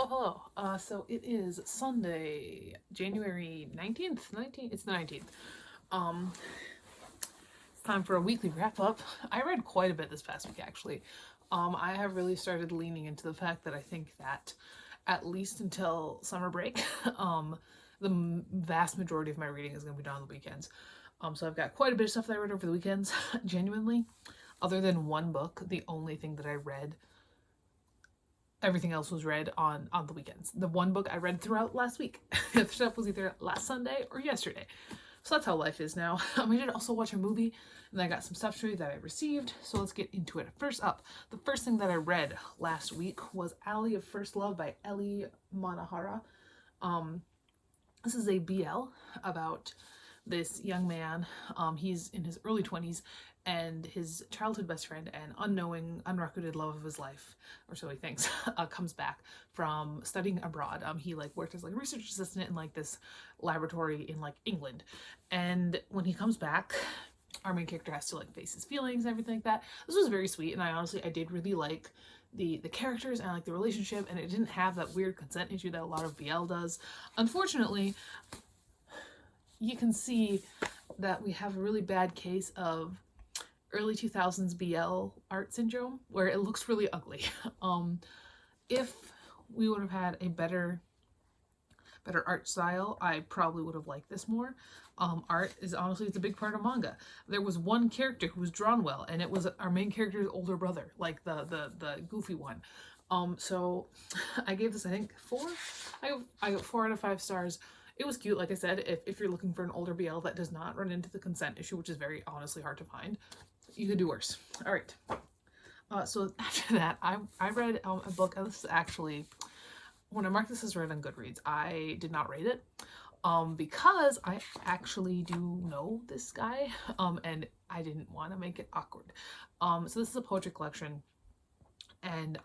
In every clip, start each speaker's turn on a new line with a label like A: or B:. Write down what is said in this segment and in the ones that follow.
A: Hello. So it is Sunday, January 19th. It's the 19th. Um, it's time for a weekly wrap up. I read quite a bit this past week, actually. I have really started leaning into the fact that I think that at least until summer break, the vast majority of my reading is going to be done on the weekends. So I've got quite a bit of stuff that I read over the weekends, genuinely. Other than one book, the only thing that I read, everything else was read on the weekends. The one book I read throughout last week. The other stuff was either last Sunday or yesterday. So that's how life is now. I did also watch a movie, and I got some stuff to read that I received. So let's get into it. First up, the first thing that I read last week was Alley of First Love by Ellie Manahara. This is a BL about this young man. He's in his early 20s, and his childhood best friend and unknowing, unrecorded love of his life, or so he thinks, comes back from studying abroad. He worked as a research assistant in this laboratory in England, and when he comes back, our main character has to face his feelings and everything like that. This was very sweet, and I did really like the characters and the relationship, and it didn't have that weird consent issue that a lot of BL does. Unfortunately, you can see that we have a really bad case of early 2000s BL art syndrome where it looks really ugly. If we would have had a better art style, I probably would have liked this more. Art is honestly, it's a big part of manga. There was one character who was drawn well, and it was our main character's older brother, the goofy one. So I gave this, I think, 4. I got 4 out of 5 stars. It was cute, like I said. If you're looking for an older BL that does not run into the consent issue, which is very honestly hard to find, you could do worse. All right. So after that, I read a book. This is actually, when I marked this as read on Goodreads, I did not rate it because I actually do know this guy, and I didn't want to make it awkward. So this is a poetry collection, and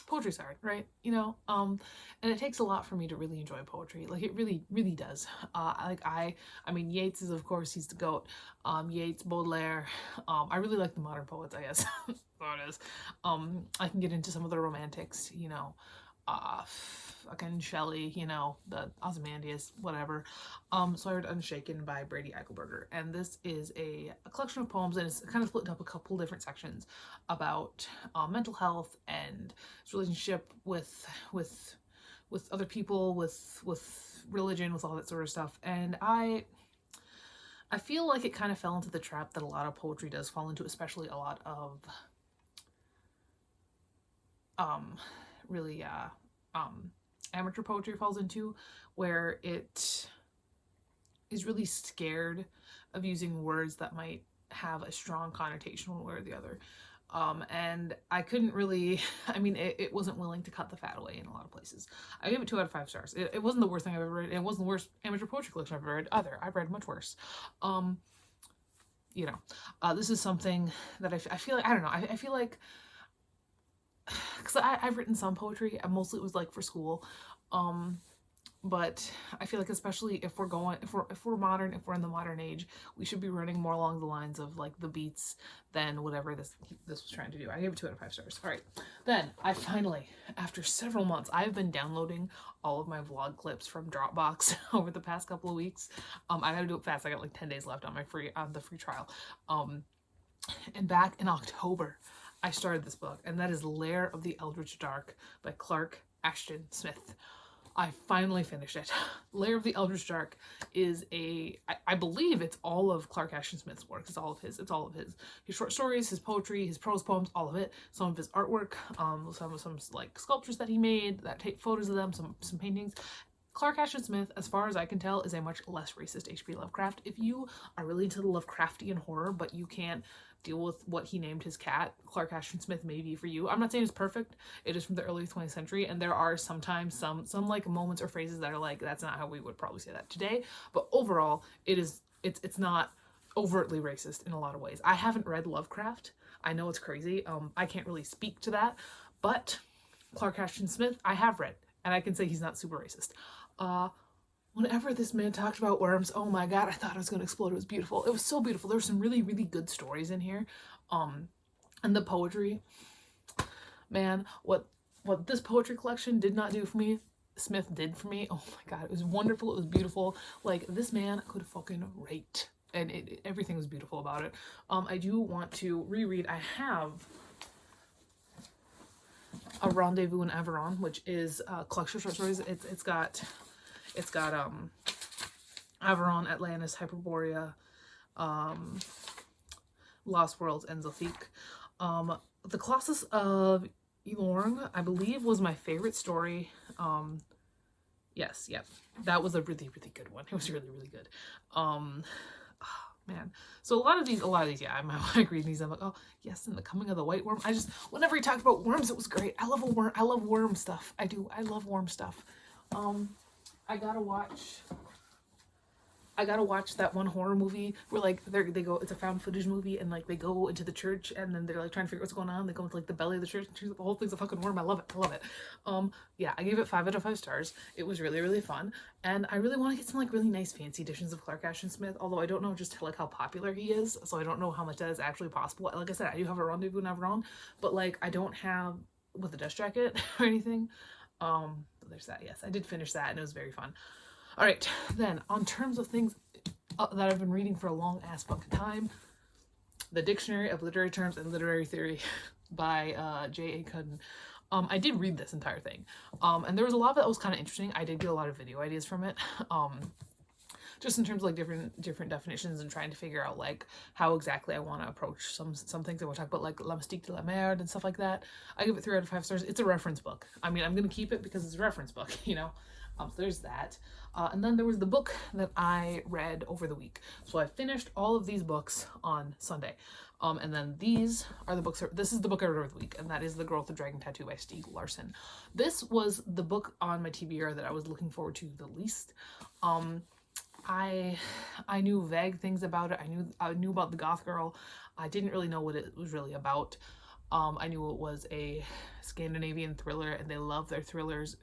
A: poetry's hard, right? And it takes a lot for me to really enjoy poetry. It really, really does. Yeats is, of course, he's the GOAT. Yeats, Baudelaire. I really like the modern poets, I guess. So it is. I can get into some of the romantics, again, Shelley, the Ozymandias, whatever. So I read Unshaken by Brady Eichelberger, and this is a collection of poems, and it's kind of split up a couple different sections about mental health and his relationship with other people, with religion, with all that sort of stuff. And I feel like it kind of fell into the trap that a lot of poetry does fall into, especially a lot of amateur poetry falls into, where it is really scared of using words that might have a strong connotation one way or the other. And I couldn't really, it wasn't willing to cut the fat away in a lot of places. I gave it 2 out of 5 stars. It wasn't the worst thing I've ever read. It wasn't the worst amateur poetry collection I've ever read either. I've read much worse. This is something that I feel like, I don't know, I feel like, because I've written some poetry, and mostly it was for school, but I feel like, especially if we're modern, if we're in the modern age, we should be running more along the lines of the beats than whatever this was trying to do. I gave it 2 out of 5 stars. All right, then I finally, after several months, I've been downloading all of my vlog clips from Dropbox over the past couple of weeks. I gotta do it fast. I got 10 days left on the free trial. And back in October, I started this book, and that is Lair of the Eldritch Dark by Clark Ashton Smith. I finally finished it. Lair of the Eldritch Dark is I believe it's all of Clark Ashton Smith's work. It's all of his. His short stories, his poetry, his prose poems, all of it. Some of his artwork, some sculptures that he made, that take photos of them, some paintings. Clark Ashton Smith, as far as I can tell, is a much less racist H.P. Lovecraft. If you are really into the Lovecraftian horror, but you can't deal with what he named his cat, Clark Ashton Smith may be for you. I'm not saying it's perfect. It is from the early 20th century, and there are sometimes some moments or phrases that are that's not how we would probably say that today. But overall, it's not overtly racist in a lot of ways. I haven't read Lovecraft. I know it's crazy. I can't really speak to that, but Clark Ashton Smith, I have read, and I can say he's not super racist. Whenever this man talked about worms, oh my god, I thought I was going to explode. It was beautiful. It was so beautiful. There were some really, really good stories in here. And the poetry, man, what what this poetry collection did not do for me, Smith did for me. Oh my god, it was wonderful, it was beautiful. Like, this man could fucking write. And everything was beautiful about it. I do want to reread, I have A Rendezvous in Averon, which is a collection of short stories. It's got Averon, Atlantis, Hyperborea, Lost Worlds, and Zothique. The Colossus of Elorn, I believe, was my favorite story. Yes, yep. That was a really, really good one. It was really, really good. Man. So a lot of these, yeah, I'm like reading these, I'm like, oh, yes, and The Coming of the White Worm. Whenever he talked about worms, it was great. I love worm stuff. I do. I love worm stuff. I gotta watch that one horror movie where like they go, it's a found footage movie, and like they go into the church and then they're like trying to figure out what's going on. They go into like the belly of the church and the whole thing's a fucking worm. I love it. Yeah, I gave it 5 out of 5 stars. It was really, really fun. And I really want to get some like really nice fancy editions of Clark Ashton Smith, although I don't know just like how popular he is, so I don't know how much that is actually possible. Like I said, I do have A Rendezvous in Averon, but like I don't have with a dust jacket or anything. There's that. Yes, I did finish that and it was very fun. All right, then, on terms of things that I've been reading for a long ass fucking time, The Dictionary of Literary Terms and Literary Theory by J.A. Cudden. I did read this entire thing, and there was a lot of it that was kind of interesting. I did get a lot of video ideas from it, just in terms of like different definitions and trying to figure out like how exactly I want to approach some things. I want to talk about like La Mystique de la Merde and stuff like that. I give it 3 out of 5 stars. It's a reference book. I mean, I'm gonna keep it because it's a reference book, you know. So there's that. And then there was the book that I read over the week. So I finished all of these books on Sunday. And then these are the books. This is the book I read over the week, and that is The Girl with the Dragon Tattoo by Stieg Larsson. This was the book on my TBR that I was looking forward to the least. I knew vague things about it. I knew about the goth girl. I didn't really know what it was really about. I knew it was a Scandinavian thriller, and they love their thrillers.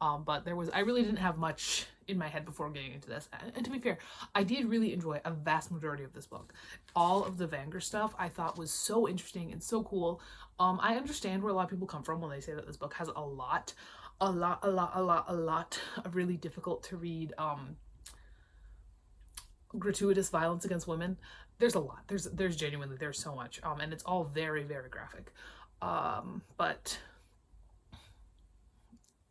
A: But I really didn't have much in my head before getting into this. And to be fair, I did really enjoy a vast majority of this book. All of the Vanger stuff I thought was so interesting and so cool. I understand where a lot of people come from when they say that this book has a lot of really difficult to read, gratuitous violence against women. There's a lot. There's genuinely, there's so much. And it's all very, very graphic. But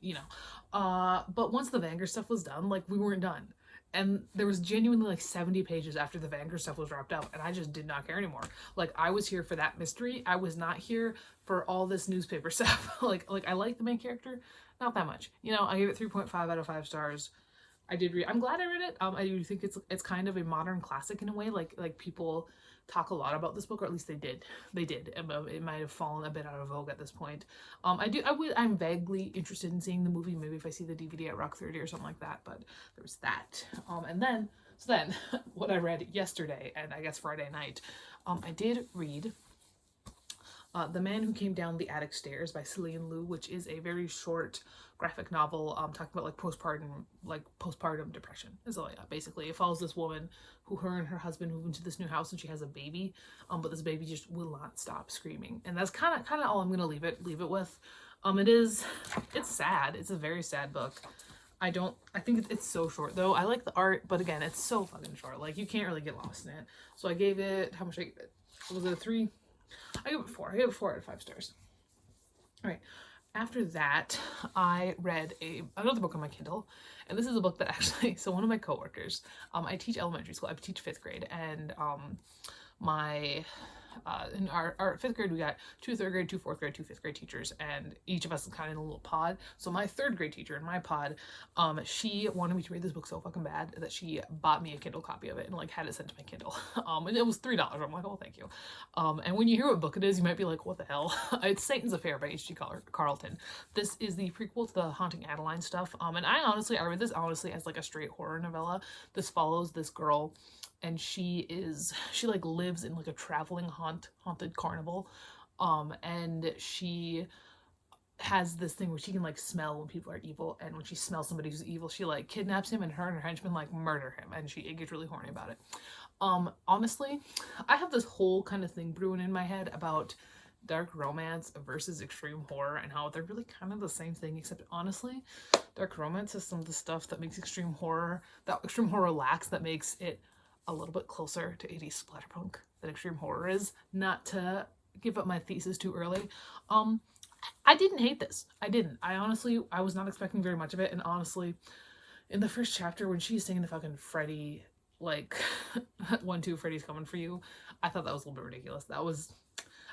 A: you know, but once the Vanger stuff was done, like, we weren't done, and there was genuinely like 70 pages after the Vanger stuff was wrapped up, and I just did not care anymore. Like, I was here for that mystery. I was not here for all this newspaper stuff. like I like the main character, not that much, you know. I gave it 3.5 out of 5 stars. I did read. I'm glad I read it. I do think it's kind of a modern classic in a way. Like people talk a lot about this book, or at least they did. It might have fallen a bit out of vogue at this point. I'm vaguely interested in seeing the movie. Maybe if I see the DVD at Rock 30 or something like that. But there's that. And then what I read yesterday and I guess Friday night, I did read The Man Who Came Down the Attic Stairs by Celine Liu, which is a very short graphic novel talking about like postpartum depression. So yeah, basically it follows this woman who, her and her husband move into this new house, and she has a baby, but this baby just will not stop screaming, and that's kind of all I'm gonna leave it with. It's sad. It's a very sad book. I think it's so short though. I like the art, but again, it's so fucking short. Like, you can't really get lost in it. So I gave it, how much was it, a 3? I gave it 4. I gave it 4 out of 5 stars. All right. After that, I read another book on my Kindle, and this is a book that actually, so one of my coworkers, I teach elementary school, I teach 5th grade, and in our 5th grade, we got 2 3rd grade, 2 4th grade, 2 5th grade teachers, and each of us is kind of in a little pod. So my 3rd grade teacher in my pod, she wanted me to read this book so fucking bad that she bought me a Kindle copy of it and like had it sent to my Kindle. And it was $3. I'm like, oh, thank you. And when you hear what book it is, you might be like, what the hell? It's Satan's Affair by H.G. Carlton. This is the prequel to the Haunting Adeline stuff. And I read this honestly as like a straight horror novella. This follows this girl, and she like lives in like a traveling haunted carnival, and she has this thing where she can like smell when people are evil, and when she smells somebody who's evil, she like kidnaps him, and her henchmen like murder him, and she gets really horny about it. Honestly, I have this whole kind of thing brewing in my head about dark romance versus extreme horror and how they're really kind of the same thing, except honestly, dark romance is some of the stuff that makes that extreme horror lacks, that makes it a little bit closer to 80s splatterpunk than extreme horror is. Not to give up my thesis too early. I didn't hate this. I didn't. I was not expecting very much of it, and honestly, in the first chapter when she's singing the fucking Freddy, like, 1-2 Freddy's coming for you, I thought that was a little bit ridiculous. That was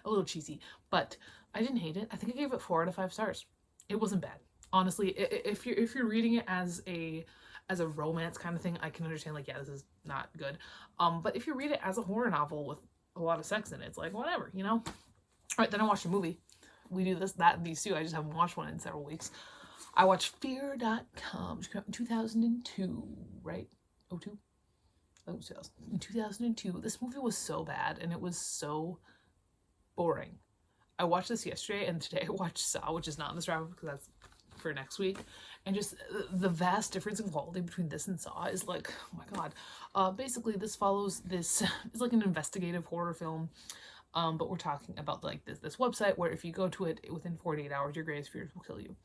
A: a little cheesy, but I didn't hate it. I think I gave it 4 out of 5 stars. It wasn't bad. Honestly, if you're reading it as a romance kind of thing, I can understand, like, yeah, this is not good. But if you read it as a horror novel with a lot of sex in it, it's like, whatever, you know? All right, then I watched a movie. We do this, that, and these two. I just haven't watched one in several weeks. I watched Fear.com, which came out in 2002, right? 02? Oh, 2000. In 2002. This movie was so bad, and it was so boring. I watched this yesterday, and today I watched Saw, which is not in this wrap because that's for next week. And just the vast difference in quality between this and Saw is like, oh my god. Basically, this follows this, it's like an investigative horror film. But we're talking about like this website where if you go to it within 48 hours, your greatest fears will kill you.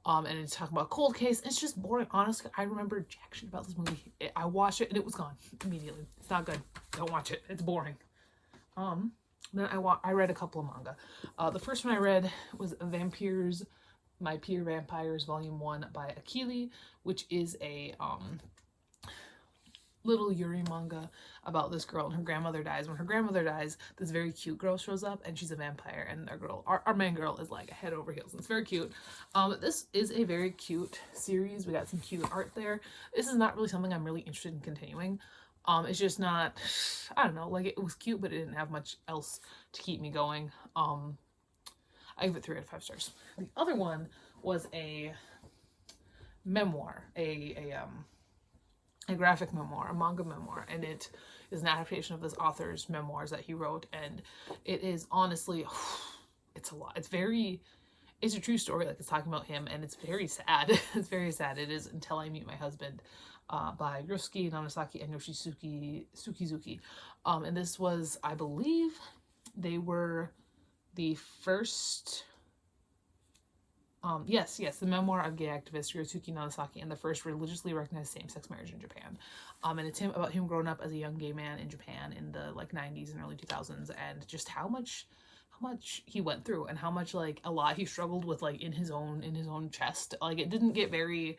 A: And it's talking about cold case. It's just boring. Honestly, I remember jack shit about this movie. I watched it and it was gone immediately. It's not good. Don't watch it. It's boring. Then I read a couple of manga. The first one I read was Vampires, My Peer Vampires, Volume 1 by Akili, which is a little Yuri manga about this girl, and her grandmother dies. When her grandmother dies, this very cute girl shows up, and she's a vampire, and our main girl is like head over heels. It's very cute. This is a very cute series. We got some cute art there. This is not really something I'm really interested in continuing. It's just not, I don't know, like, it was cute, but it didn't have much else to keep me going. I give it 3 out of 5 stars. The other one was a memoir, a graphic memoir, a manga memoir, and it is an adaptation of this author's memoirs that he wrote, and it is honestly, it's a lot. It's a true story, like, it's talking about him, and it's very sad. It's very sad. It is Until I Meet My Husband, by Ryusuke Nanosaki and Yoshisuke Sukizuki. And this was, I believe, they were the first... yes, the memoir of gay activist Ryosuke Nagasaki and the first religiously recognized same-sex marriage in Japan. And it's about him growing up as a young gay man in Japan in the like 90s and early 2000s, and just how much he went through, and how much, like, a lot he struggled with, like, in his own chest. Like, it didn't get very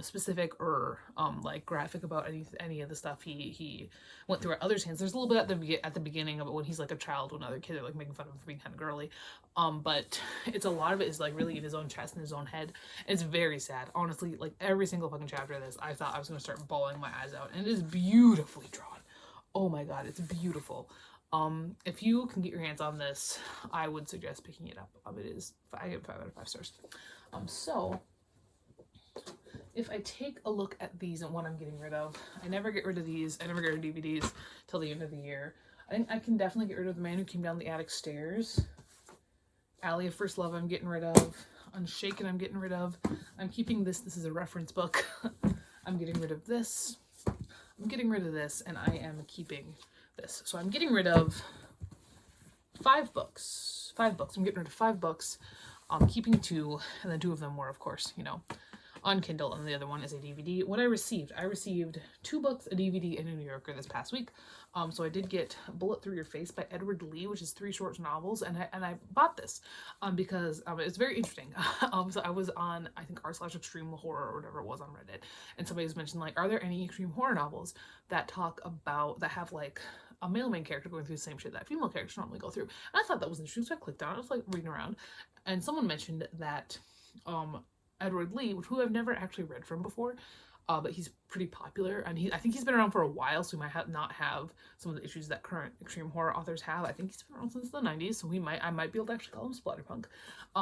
A: specific or like graphic about any of the stuff he went through at others' hands. There's a little bit at the beginning of it when he's like a child, when other kids are like making fun of him for being kind of girly. But it's a lot of it is like really in his own chest and his own head. It's very sad, honestly. Like, every single fucking chapter of this, I thought I was gonna start bawling my eyes out, and it is beautifully drawn. Oh my god, it's beautiful. If you can get your hands on this, I would suggest picking it up. I give it 5 out of 5 stars. So if I take a look at these and what I'm getting rid of, I never get rid of these. I never get rid of DVDs till the end of the year. I think I can definitely get rid of The Man Who Came Down the Attic Stairs. Alley of First Love I'm getting rid of. Unshaken I'm getting rid of. I'm keeping this. This is a reference book. I'm getting rid of this. I'm getting rid of this, and I am keeping this. So I'm getting rid of 5 books. 5 books. I'm getting rid of 5 books. I'm keeping 2, and then 2 of them were, of course, you know, on Kindle, and the other one is a DVD. What I received 2 books, a DVD, and a New Yorker this past week. So I did get Bullet Through Your Face by Edward Lee, which is 3 short novels, and I bought this because it's very interesting. So I was on, I think, r/extreme horror or whatever it was on Reddit, and somebody was mentioning, like, are there any extreme horror novels that have like a male main character going through the same shit that female characters normally go through? And I thought that was interesting, so I clicked on it. I was like reading around, and someone mentioned that Edward Lee, who I've never actually read from before, but he's pretty popular, and I think he's been around for a while, so he might not have some of the issues that current extreme horror authors have. I think he's been around since the 90s, so I might be able to actually call him splatterpunk.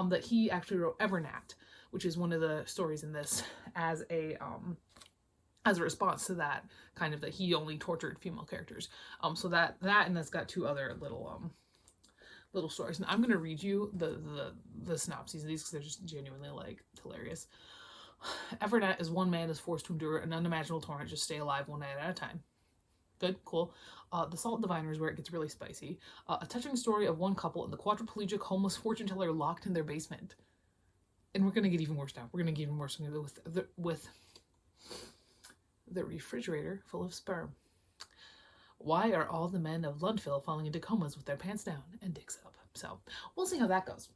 A: That he actually wrote Evernatt, which is one of the stories in this, as a response to that, kind of, that he only tortured female characters. So that and that's got 2 other little stories, and I'm gonna read you the synopses of these because they're just genuinely, like, hilarious. Evernatt is one man is forced to endure an unimaginable torment just stay alive one night at a time. Good, cool. The Salt Diviner is where it gets really spicy. A touching story of one couple and the quadriplegic homeless fortune teller locked in their basement. And we're gonna get even worse now. We're gonna get even worse with the refrigerator full of sperm. Why are all the men of Lundville falling into comas with their pants down and dicks up? So we'll see how that goes.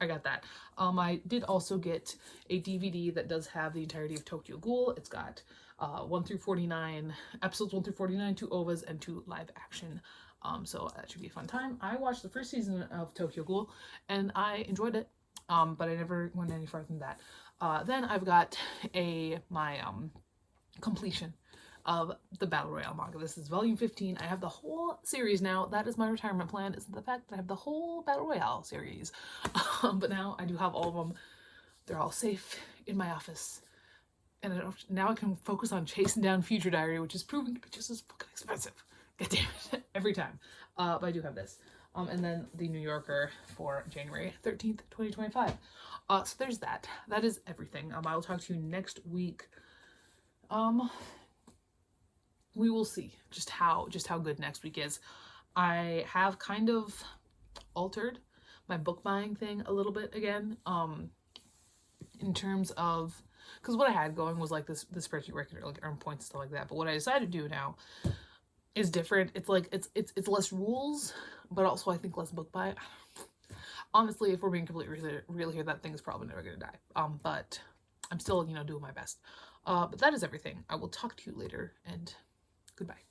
A: I got that. I did also get a DVD that does have the entirety of Tokyo Ghoul. It's got 1 through 49, episodes 1 through 49, 2 OVAs, and 2 live action. So that should be a fun time. I watched the first season of Tokyo Ghoul, and I enjoyed it, but I never went any farther than that. Then I've got my completion of the Battle Royale manga. This is volume 15. I have the whole series now. That is my retirement plan, is the fact that I have the whole Battle Royale series. But now I do have all of them. They're all safe in my office. And now I can focus on chasing down Future Diary, which is proving to be just as fucking expensive. God damn it. Every time. But I do have this. And then the New Yorker for January 13th, 2025. So there's that. That is everything. I will talk to you next week. We will see just how good next week is. I have kind of altered my book buying thing a little bit again, in terms of, because what I had going was like this spreadsheet where I could like earn points and stuff like that. But what I decided to do now is different. It's like it's less rules, but also I think less book buy. Honestly, if we're being completely real here, that thing is probably never gonna die. But I'm still doing my best. But that is everything. I will talk to you later, and goodbye.